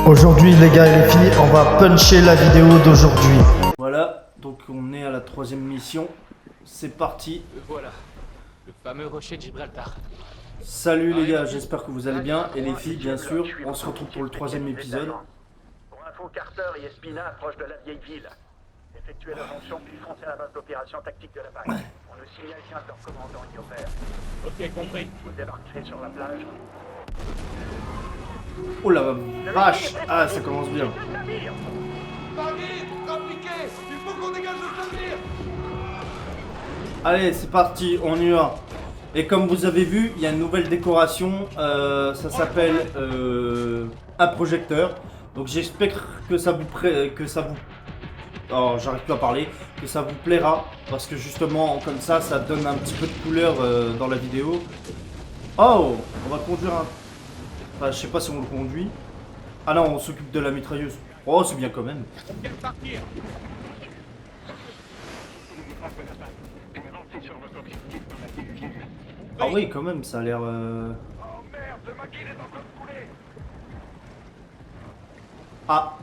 Aujourd'hui les gars et les filles, on va puncher la vidéo d'aujourd'hui. Voilà, donc on est à la 3e mission. C'est parti. Voilà, le fameux rocher de Gibraltar. Salut les gars, j'espère que vous allez bien. Et les filles, bien sûr. On se retrouve pour le 3e épisode. Pour info, Carter et Espina approchent de la vieille ville. Effectuez la fonction puis foncez à la base d'opération tactique de la PAC. On nous signale qu'un de leurs commandants y opère. Ok, compris. Vous débarquerez sur la plage. Oh la vache. Ah, ça commence bien. Allez, c'est parti, on y va. Et comme vous avez vu, il y a une nouvelle décoration. Ça s'appelle un projecteur. Donc j'espère que ça vous oh, j'arrive plus à parler. Que ça vous plaira. Parce que justement, comme ça donne un petit peu de couleur dans la vidéo. Oh, on va conduire un... Enfin, je sais pas si on le conduit. Ah non, on s'occupe de la mitrailleuse. Oh, c'est bien quand même. Ah oui, quand même, ça a l'air... Ah.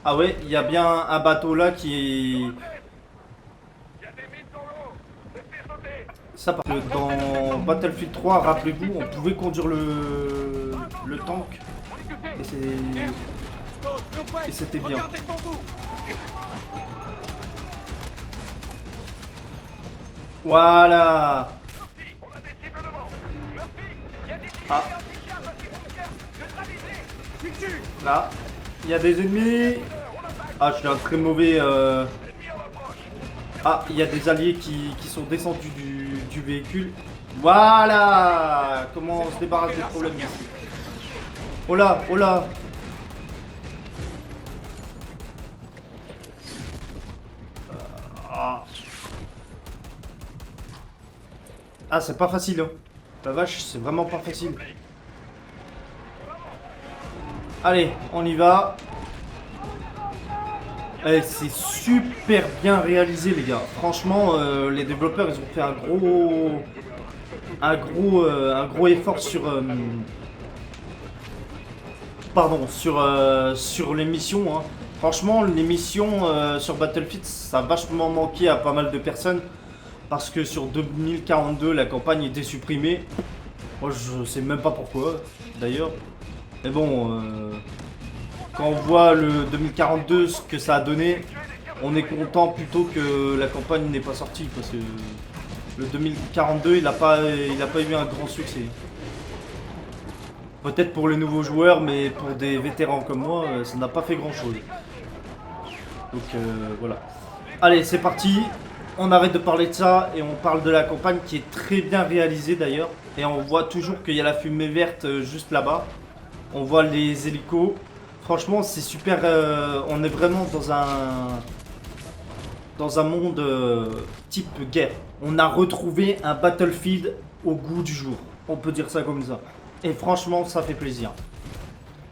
Ah ouais, il y a bien un bateau là qui est... Ça, parce que dans Battlefield 3, rappelez-vous, on pouvait conduire le tank. Et c'était bien. Voilà. Ah. Là, il y a des ennemis. Ah, je suis un très mauvais... Ah, il y a des alliés qui sont descendus du véhicule. Voilà. Comment on se débarrasse des problèmes ici. Oh là, oh là. Ah, c'est pas facile, hein. La vache, c'est vraiment pas facile. Allez, on y va. C'est super bien réalisé, les gars. Franchement, les développeurs, ils ont fait un gros effort sur sur les missions, hein. Franchement, les missions sur Battlefield, ça a vachement manqué à pas mal de personnes. Parce que sur 2042, la campagne était supprimée. Moi, je sais même pas pourquoi, d'ailleurs. Mais bon, quand on voit le 2042, ce que ça a donné, on est content plutôt que la campagne n'est pas sortie. Parce que le 2042, il a pas eu un grand succès. Peut-être pour les nouveaux joueurs, mais pour des vétérans comme moi, ça n'a pas fait grand-chose. Donc voilà. Allez, c'est parti. On arrête de parler de ça et on parle de la campagne qui est très bien réalisée d'ailleurs. Et on voit toujours qu'il y a la fumée verte juste là-bas. On voit les hélicos. Franchement, c'est super. On est vraiment dans un monde type guerre. On a retrouvé un Battlefield au goût du jour. On peut dire ça comme ça. Et franchement, ça fait plaisir.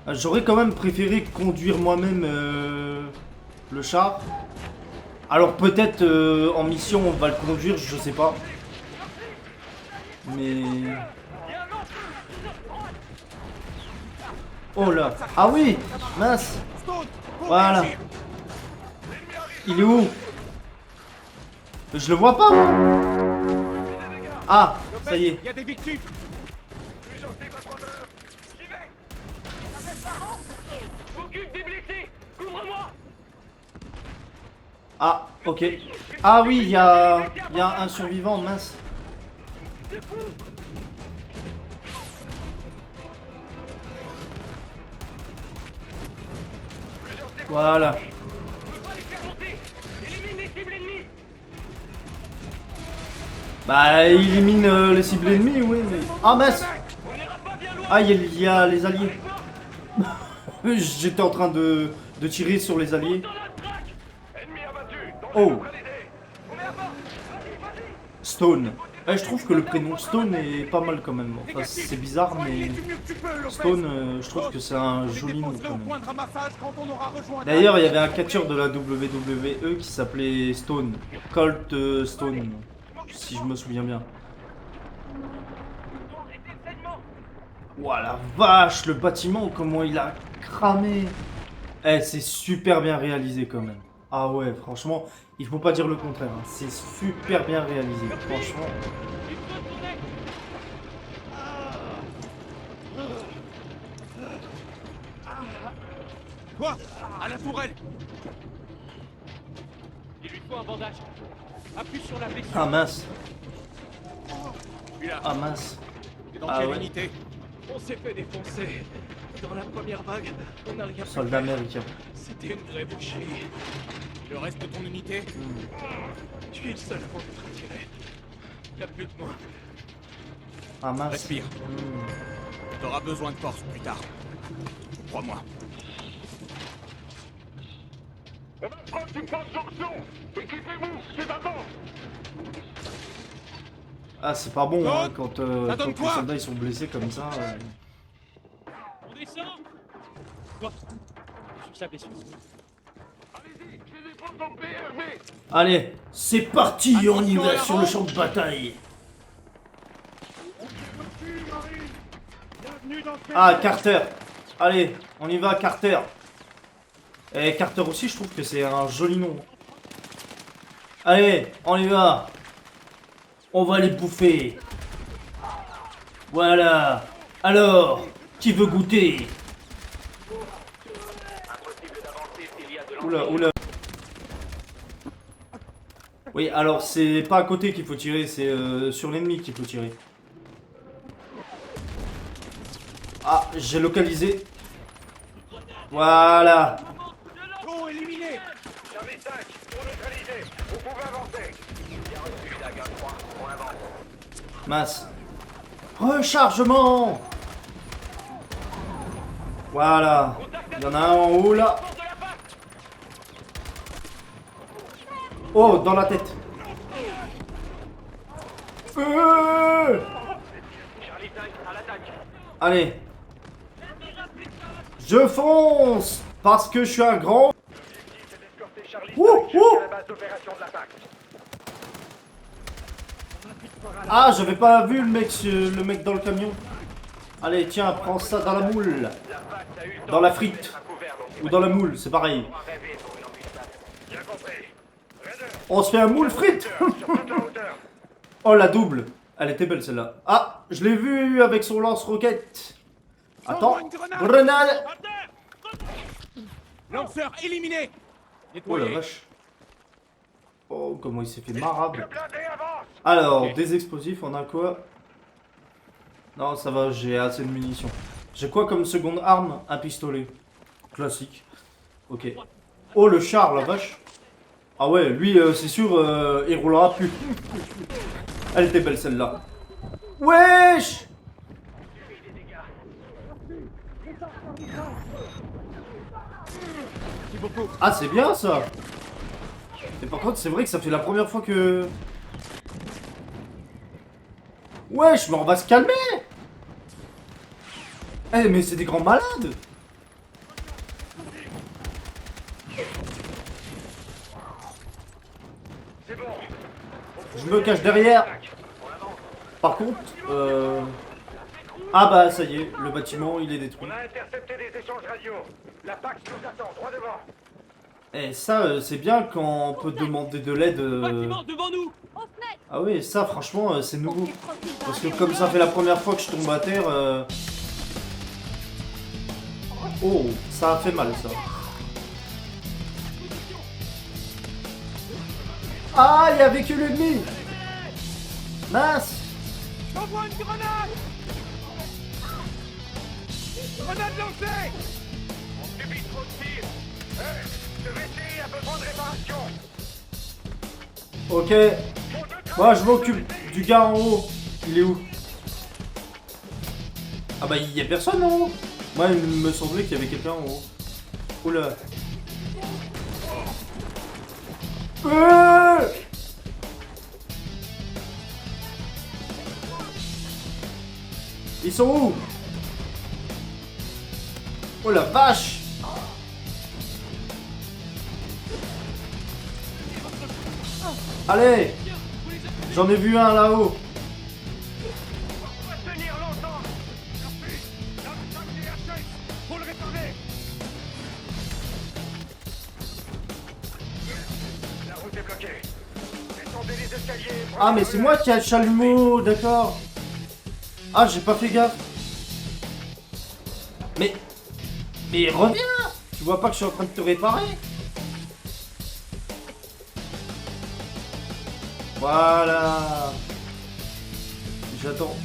J'aurais quand même préféré conduire moi-même le char. Alors peut-être en mission on va le conduire, je sais pas. Mais... Oh là. Ah oui. Mince. Voilà. Il est où? Je le vois pas. Ah, ça y est. Il y a des victimes. Ah, ok. Ah oui, il y a un survivant, mince. Voilà. Bah, il élimine les cibles ennemies, oui, mais... Ah, mince. Ah, il y a les alliés. J'étais en train de tirer sur les alliés. Oh. Stone. Je trouve que le prénom Stone est pas mal quand même. Enfin, c'est bizarre, mais Stone, je trouve que c'est un joli nom quand même. D'ailleurs, il y avait un catcheur de la WWE qui s'appelait Stone. Colt Stone, si je me souviens bien. Ouah la vache, le bâtiment, comment il a cramé. Eh, c'est super bien réalisé quand même. Ah ouais, franchement, il faut pas dire le contraire. Hein. C'est super bien réalisé, franchement. Quoi? À la tourelle! Il lui faut un bandage. Appuie sur la blessure. Ah mince, Puis là, ah mince. t'es dans Ah quelle ouais. unité? On s'est fait défoncer. Dans la première vague, on n'a rien pu Soldat faire. américain. C'était une vraie boucherie. Le reste de ton unité? Tu es le seul à m'en être retiré. Y'a plus de moi. Ah mince. Respire. T'auras besoin de force plus tard. Crois-moi. On approche une bonne jonction. Équipez-vous, c'est maintenant. Ah c'est pas bon hein, quand, Ça donne quand les quoi? soldats ils sont blessés comme ça. On descend. Toi, sur sa blessure. Allez-y, je les prends dans le PRV. Allez, c'est parti, on y Attention à va la sur le rampe. champ de bataille. Bienvenue dans ce Ah Carter. Allez, on y va Carter. Et Carter aussi, je trouve que c'est un joli nom. Allez, on y va. On va les bouffer. Voilà. Alors, qui veut goûter? Impossible d'avancer s'il y a de Oula, oula. Oui, alors c'est pas à côté qu'il faut tirer, c'est sur l'ennemi qu'il faut tirer. Ah, j'ai localisé. Voilà. Oh, éliminé. Service 5, pour neutraliser. Vous pouvez avancer. Bien reçu, Daga 3. On avance. Mince. Rechargement. Voilà. Il y en a un en haut là. Oh, dans la tête. Charlie 5, à l'attaque. Allez. Je fonce. Parce que je suis un grand. L'objectif est d'escorter Charlie 5 Ouh, jusqu'à ouh. la base d'opération de l'attaque. Ah, j'avais pas vu le mec dans le camion. Allez, tiens, prends ça dans la moule. La PAC a eu le temps Dans la de frite. mettre à couvert, donc Ou dans la moule, c'est pareil. on va rêver pour une embuscade. Bien compris. Raider, On se fait un moule frite. sur toute la hauteur. Oh, la double. Elle était belle celle-là. Ah, je l'ai vu avec son lance-roquette. Attends. Envoie une grenade. Grenade. Lanceur éliminé. Oh Nettoyé. la vache. Oh, comment il s'est fait marable. Le blindé avance. Alors, Ok. des explosifs, on a quoi? Non, ça va, j'ai assez de munitions. J'ai quoi comme seconde arme? Un pistolet. Classique. Ok. Oh, le char, la vache. Ah ouais, lui, c'est sûr, il roulera plus. Elle était belle celle-là. Wesh! Merci beaucoup. Ah, c'est bien ça. Et par contre, c'est vrai que ça fait la première fois que... Wesh, mais on va se calmer. Eh, mais c'est des grands malades. C'est bon. Je me cache derrière. Par contre, ah bah ça y est, le bâtiment il est détruit. On a intercepté des échanges radio. La PAC nous attend, droit devant. Et ça, c'est bien quand on peut demander de l'aide. Bâtiment devant nous. Ah oui, ça franchement, c'est nouveau. Parce que comme ça fait la première fois que je tombe à terre... Oh, ça a fait mal ça. Ah, il y avait que l'ennemi. Mince. J'envoie une grenade. Grenade lancée. On subit trop de tirs. Ce VCI a besoin de réparation. Ok. Moi, je m'occupe du gars en haut. Il est où? Ah bah, il y a personne en haut. Moi, il me semblait qu'il y avait quelqu'un en haut. Oula. Ils sont où? Oh la vache! Allez! J'en ai vu un là-haut. On va tenir longtemps. escaliers. Ah, mais c'est moi qui ai le chalumeau, d'accord. Ah, j'ai pas fait gaffe. Mais reviens. Tu vois pas que je suis en train de te réparer? Voilà. J'attends.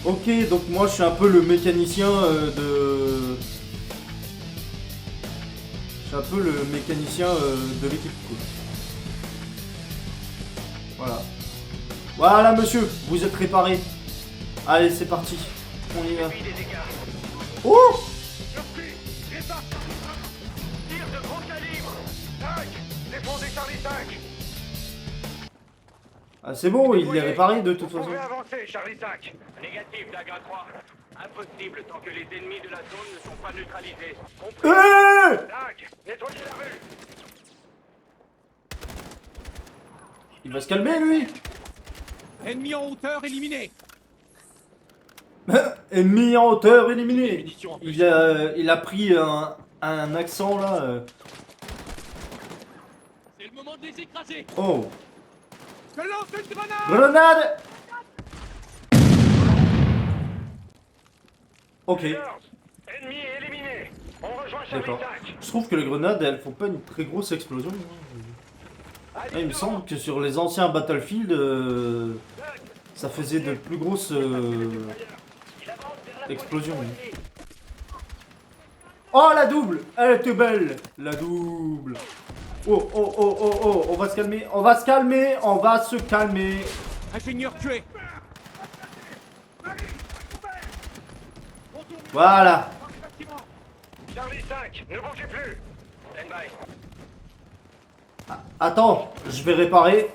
Ok, donc moi je suis un peu le mécanicien de... Je suis un peu le mécanicien de l'équipe. Quoi. Voilà. Voilà monsieur, vous êtes réparé. Allez, c'est parti. On y va. Oh! Surpris, répare. Tir de gros calibre. 5, défendez Charlie 5. Ah c'est bon, il est réparé de toute Vous façon. pouvez avancer, Charlie 5. Négatif, Daga 3. Impossible tant que les ennemis de la zone ne sont pas neutralisés. Dag, nettoyez la rue. Il va se calmer lui. Ennemi en hauteur éliminé. Ennemi en hauteur éliminé. Il a pris un accent là. C'est le moment de les écraser. Oh. Je lance une grenade. Grenade. Ok. Ennemi éliminé. On rejoint Charlie D'accord. 5. Je trouve que les grenades elles font pas une très grosse explosion. Ah, il me semble que sur les anciens Battlefield ça faisait de plus grosses explosions. Oh la double. Elle était belle. La double. Oh oh oh oh oh. On va se calmer. On va se calmer. On va se calmer. Ingénieur tué. Voilà. Charlie 5, ne bougez plus. Stand-by. Attends, je vais réparer.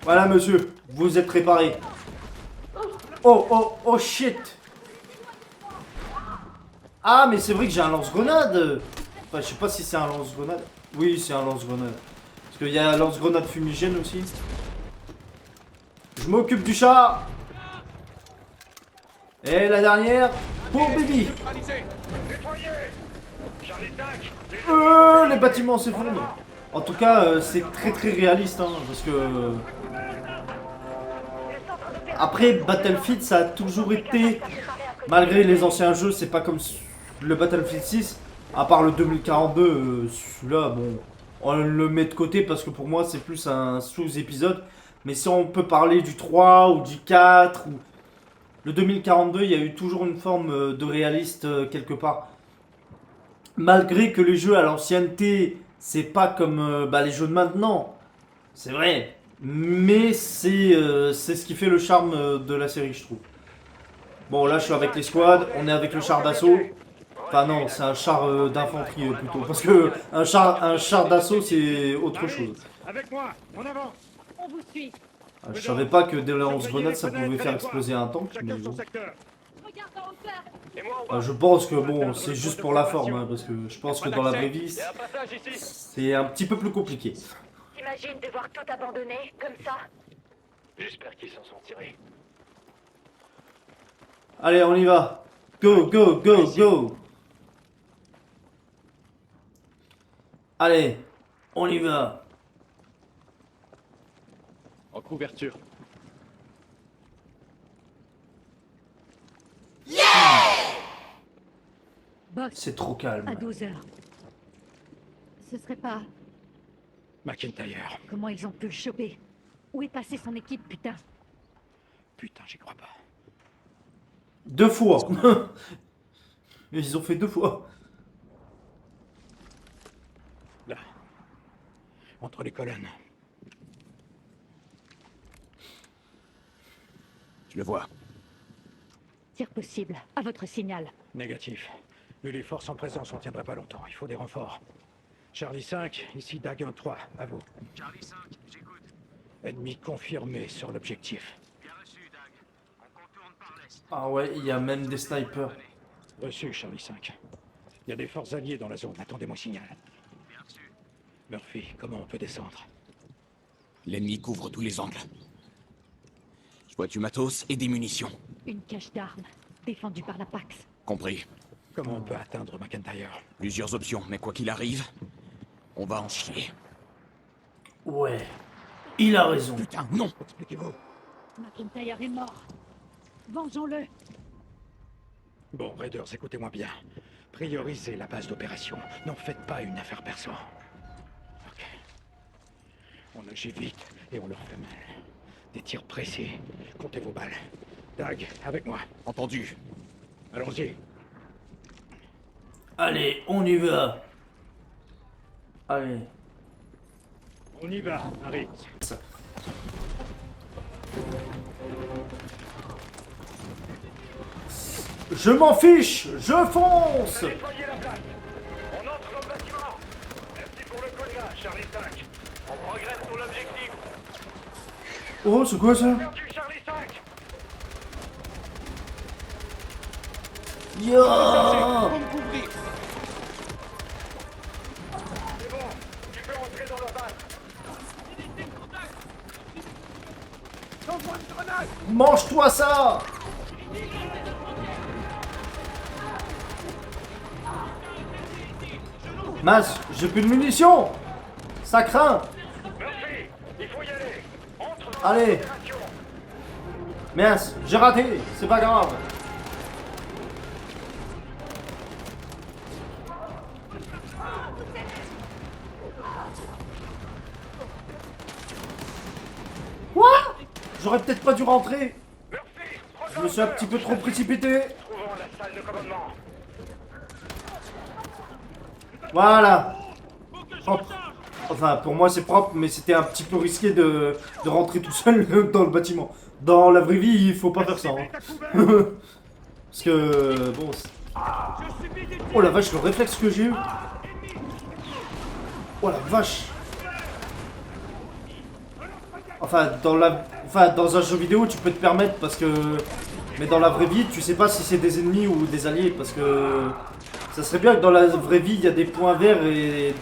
Voilà monsieur, vous êtes réparé. Oh oh oh shit. Ah mais c'est vrai que j'ai un lance-grenade. Enfin je sais pas si c'est un lance-grenade. Oui c'est un lance-grenade. Parce qu'il y a un lance-grenade fumigène aussi. Je m'occupe du chat. Et la dernière pour Bibi. Neutralisé. Nettoyez. Charlie 5. Les bâtiments s'effondrent. En tout cas, c'est très très réaliste, hein, parce que... Après, Battlefield, ça a toujours été... Malgré les anciens jeux, c'est pas comme le Battlefield 6. À part le 2042, celui-là, bon... On le met de côté parce que pour moi, c'est plus un sous-épisode. Mais si on peut parler du 3 ou du 4... Ou... Le 2042, il y a eu toujours une forme de réaliste quelque part. Malgré que les jeux à l'ancienneté, c'est pas comme les jeux de maintenant. C'est vrai. Mais c'est ce qui fait le charme de la série, je trouve. Bon, là, je suis avec les squads. On est avec le char d'assaut. Enfin, non, c'est un char d'infanterie plutôt. Parce que un char d'assaut, c'est autre chose. Avec moi, en avant. On vous suit. Ah, je savais pas que des lance-grenades, ça pouvait faire exploser un tank. Mais Chacun son bon. secteur. Regarde en hauteur. Et moi en bas. Je pense que bon, c'est juste pour la forme. Hein, parce que je pense que dans la vraie vie, Il y a un passage ici. c'est un petit peu plus compliqué. T'imagines devoir tout abandonner, comme ça? J'espère qu'ils s'en sont tirés. Allez, on y va. Go, go, go, go. Allez, on y va. En couverture. Boss, C'est trop calme. à 12 heures. Ce serait pas... McIntyre. Comment ils ont pu le choper? Où est passée son équipe, putain? Putain, j'y crois pas. 2 fois. Ils ont fait 2 fois. Là. Entre les colonnes. Je le vois. Tir possible, à votre signal. Négatif. Vu les forces en présence, on tiendra pas longtemps. Il faut des renforts. Charlie 5, ici Daguin 3, à vous. Charlie 5, j'écoute. Ennemi confirmé sur l'objectif. Bien reçu, Dag. On contourne par l'est. Ah ouais, il y a même des snipers. Reçu, Charlie 5. Il y a des forces alliées dans la zone. Attendez mon signal. Bien reçu. Murphy, comment on peut descendre? L'ennemi couvre tous les angles. Je vois du matos et des munitions. Une cache d'armes, défendue par la Pax. Compris. Comment on peut atteindre McIntyre? Plusieurs options, mais quoi qu'il arrive, On va en chier. Ouais, il a raison. Putain, non! Expliquez-vous. McIntyre est mort. Vengeons-le. Bon, Raiders, écoutez-moi bien. Priorisez la base d'opération. N'en faites pas une affaire perso. Ok. On agit vite et on leur fait mal. Des tirs précis. Comptez vos balles. Dag, avec moi. Entendu. Allons-y. Allez, on y va. Allez. On y va, Harry. Je m'en fiche, je fonce. Nettoyez la place. On entre dans le bâtiment. Merci pour le collage, Charlie 5. On progresse sur l'objectif. Oh, c'est quoi ça? Perdu Charlie 5. Yo! Faut me couvrir. C'est bon. Tu peux entrer dans leur base. Mange-toi ça! Mas, j'ai plus de munitions! Ça craint! Merci. Il faut y aller. Entre dans Allez. l'opération. Mince, j'ai raté, c'est pas grave. Quoi? J'aurais peut-être pas dû rentrer. Merci. Je me suis un petit peu trop précipité. Trouvons la salle de commandement. Voilà. Propre. Enfin, pour moi c'est propre, mais c'était un petit peu risqué de rentrer tout seul dans le bâtiment. Dans la vraie vie, il faut pas faire ça. Hein. Parce que, bon... Oh la vache, le réflexe que j'ai eu. Oh la vache. Enfin, dans un jeu vidéo, tu peux te permettre parce que... Mais dans la vraie vie, tu sais pas si c'est des ennemis ou des alliés, parce que... Ça serait bien que dans la vraie vie, il y a des points verts et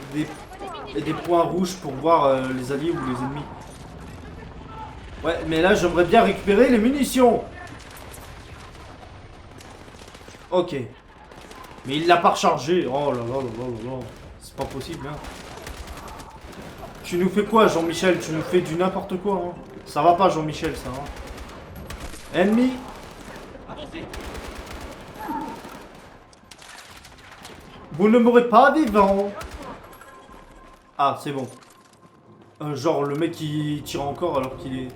des points rouges pour voir les alliés ou les ennemis. Ouais, mais là, j'aimerais bien récupérer les munitions. Ok. Mais il l'a pas rechargé. Oh là là là là là là. C'est pas possible, hein. Tu nous fais quoi, Jean-Michel? Tu nous fais du n'importe quoi, hein. Ça va pas, Jean-Michel, ça, hein. Ennemi. Vous ne mourrez pas vivant. Ah, c'est bon. Genre, le mec qui tire encore alors qu'il est...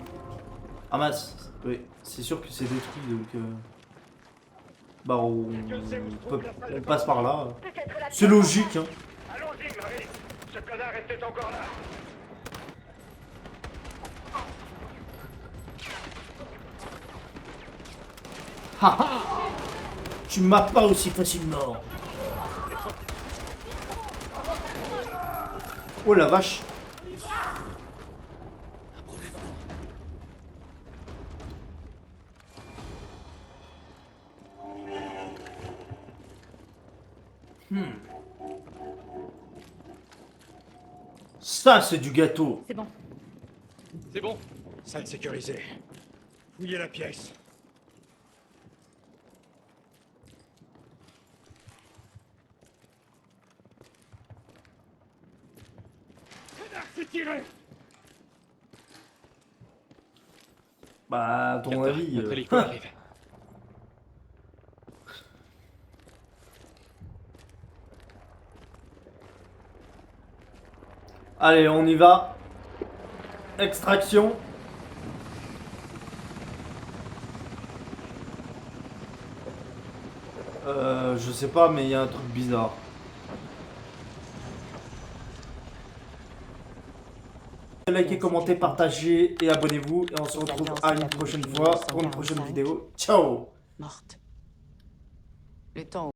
Ah mince. Oui, c'est sûr que c'est détruit, donc... Bah, on passe par là. C'est logique, hein. Allons-y, Marie. Ce connard était encore là. Haha. Tu m'as pas aussi facilement. Oh la vache. Ça, c'est du gâteau. C'est bon. C'est bon. Salle sécurisée. Fouillez la pièce. Connard, c'est tiré. Bah, à ton avis... Notre hélico arrive. Allez, on y va. Extraction. Je sais pas, mais il y a un truc bizarre. Likez, commentez, partagez et abonnez-vous. Et on se retrouve à une prochaine fois pour une prochaine vidéo. Ciao! Morte. Le temps